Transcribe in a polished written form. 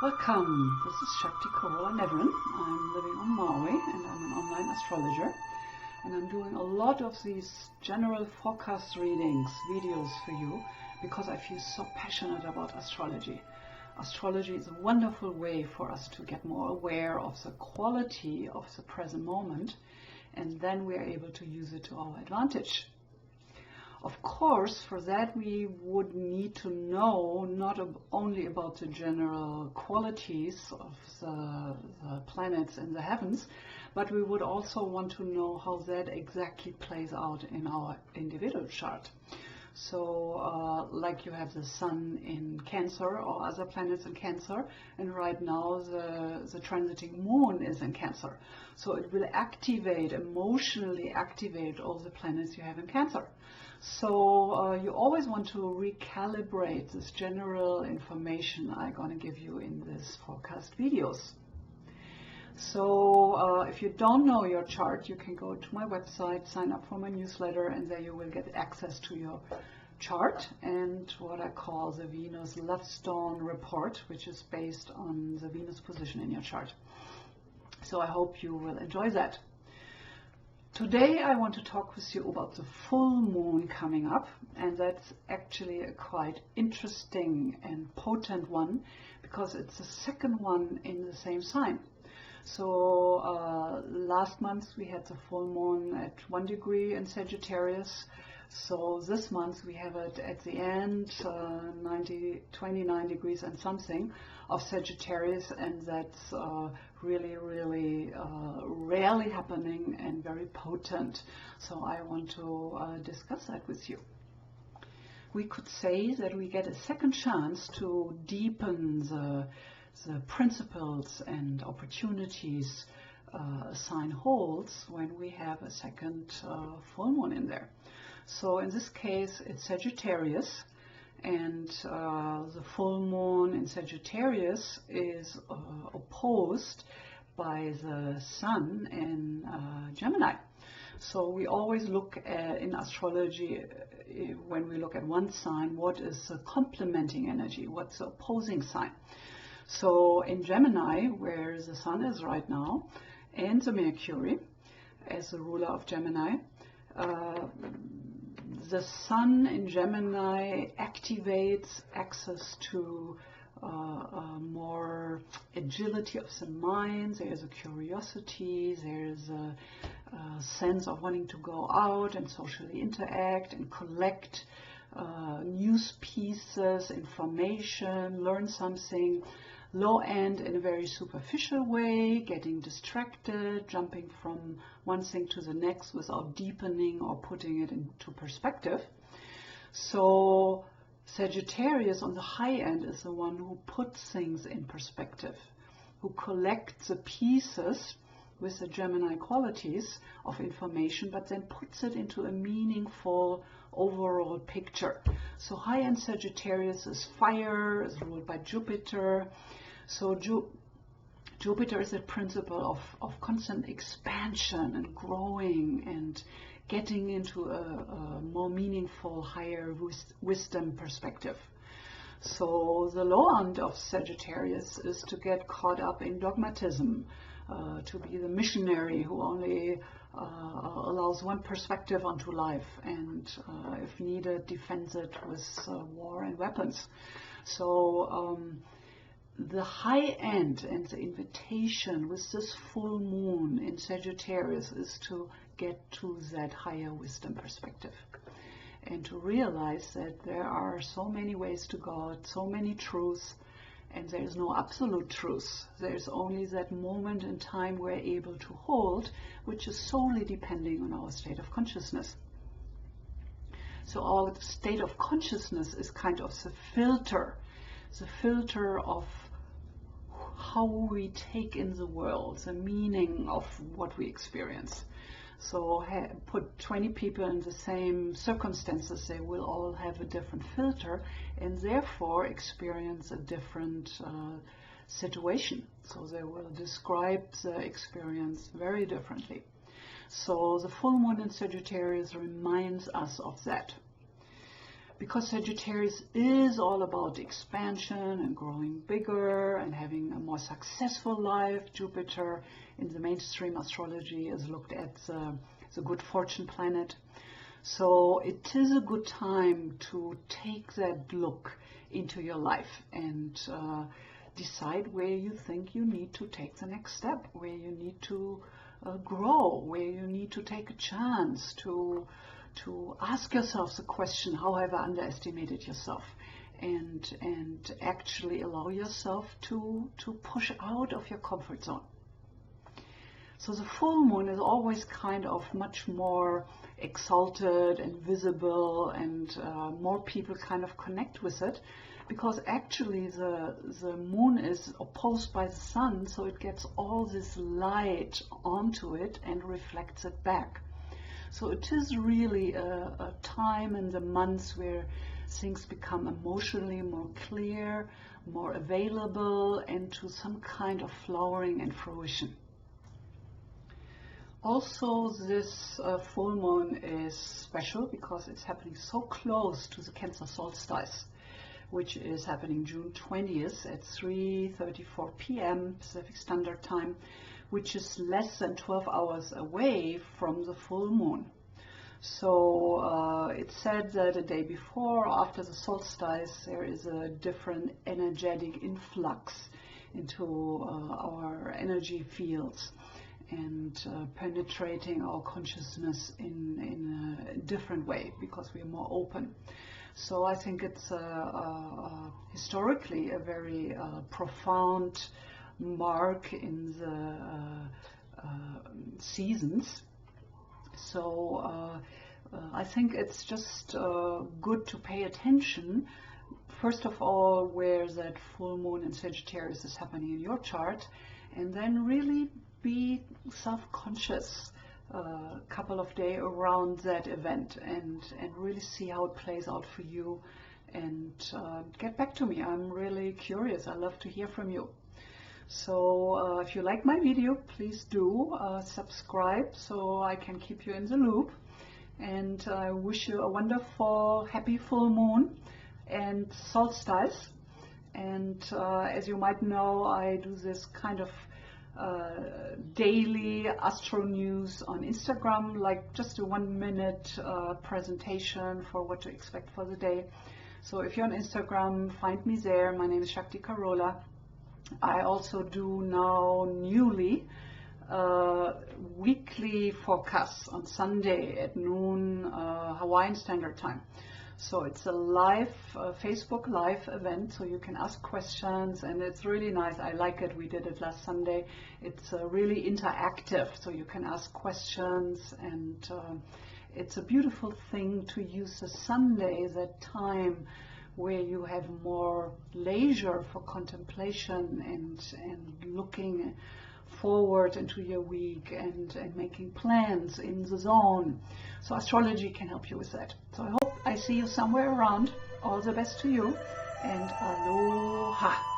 Welcome, this is Shakti Nevin. I'm living on Maui and I'm an online astrologer, and I'm doing a lot of these general forecast readings, videos for you, because I feel so passionate about astrology. Astrology is a wonderful way for us to get more aware of the quality of the present moment, and then we are able to use it to our advantage. Of course, for that we would need to know not only about the general qualities of the planets in the heavens, but we would also want to know how that exactly plays out in our individual chart. So like you have the Sun in Cancer or other planets in Cancer, and right now the transiting Moon is in Cancer. So it will emotionally activate all the planets you have in Cancer. So you always want to recalibrate this general information I'm going to give you in this forecast videos. So if you don't know your chart, you can go to my website, sign up for my newsletter, and there you will get access to your chart and what I call the Venus Love Stone report, which is based on the Venus position in your chart. So I hope you will enjoy that. Today I want to talk with you about the full moon coming up, and that's actually a quite interesting and potent one because it's the second one in the same sign. So last month we had the full moon at 1 degree in Sagittarius. So this month we have it at the end, 29 degrees and something of Sagittarius, and that's really rarely happening and very potent. So I want to discuss that with you. We could say that we get a second chance to deepen the principles and opportunities a sign holds when we have a second full moon in there. So in this case it's Sagittarius, and the full moon in Sagittarius is opposed by the Sun in Gemini. So we always look at, in astrology, when we look at one sign, what is the complementing energy, what's the opposing sign. So in Gemini, where the Sun is right now, and the Mercury as the ruler of Gemini, the Sun in Gemini activates access to more agility of the mind. There's a curiosity, there's a sense of wanting to go out and socially interact and collect news pieces, information, learn something. Low end in a very superficial way, getting distracted, jumping from one thing to the next without deepening or putting it into perspective. So Sagittarius on the high end is the one who puts things in perspective, who collects the pieces with the Gemini qualities of information, but then puts it into a meaningful overall picture. So high-end Sagittarius is fire, is ruled by Jupiter. So Jupiter is the principle of constant expansion and growing and getting into a more meaningful, higher wisdom perspective. So the low end of Sagittarius is to get caught up in dogmatism, to be the missionary who only allows one perspective onto life, and if needed defends it with war and weapons. So the high end and the invitation with this full moon in Sagittarius is to get to that higher wisdom perspective and to realize that there are so many ways to God, so many truths, and there is no absolute truth. There is only that moment in time we're able to hold, which is solely depending on our state of consciousness. So our state of consciousness is kind of the filter of how we take in the world, the meaning of what we experience. So put 20 people in the same circumstances, they will all have a different filter and therefore experience a different situation. So they will describe the experience very differently. So the full moon in Sagittarius reminds us of that. because Sagittarius is all about expansion and growing bigger and having a more successful life. Jupiter in the mainstream astrology is looked at as a good fortune planet. So it is a good time to take that look into your life and decide where you think you need to take the next step, where you need to grow, where you need to take a chance to ask yourself the question, how have I underestimated yourself? And actually allow yourself to push out of your comfort zone. So the full moon is always kind of much more exalted and visible, and more people kind of connect with it, because actually the moon is opposed by the sun, so it gets all this light onto it and reflects it back. So it is really a time in the months where things become emotionally more clear, more available, and to some kind of flowering and fruition. Also, this full moon is special because it's happening so close to the Cancer Solstice, which is happening June 20th at 3:34 p.m. Pacific Standard Time, which is less than 12 hours away from the full moon. So it's said that a day before or after the solstice there is a different energetic influx into our energy fields and penetrating our consciousness in a different way because we are more open. So I think it's historically a very profound mark in the seasons. So I think it's just good to pay attention, first of all, where that full moon in Sagittarius is happening in your chart, and then really be self-conscious a couple of days around that event and really see how it plays out for you, and get back to me. I'm really curious. I love to hear from you. So if you like my video, please do subscribe so I can keep you in the loop, and I wish you a wonderful happy full moon and solstice. And as you might know, I do this kind of daily astro news on Instagram, like just a 1-minute presentation for what to expect for the day. So if you're on Instagram, find me there. My name is Shakti Carola. I also do now newly weekly forecasts on Sunday at noon Hawaiian Standard Time. So it's a live Facebook live event, so you can ask questions, and it's really nice. I like it. We did it last Sunday. It's really interactive, so you can ask questions, and it's a beautiful thing to use the Sunday, that time where you have more leisure for contemplation and looking forward into your week and making plans in the zone. So astrology can help you with that. So I hope I see you somewhere around. All the best to you, and aloha.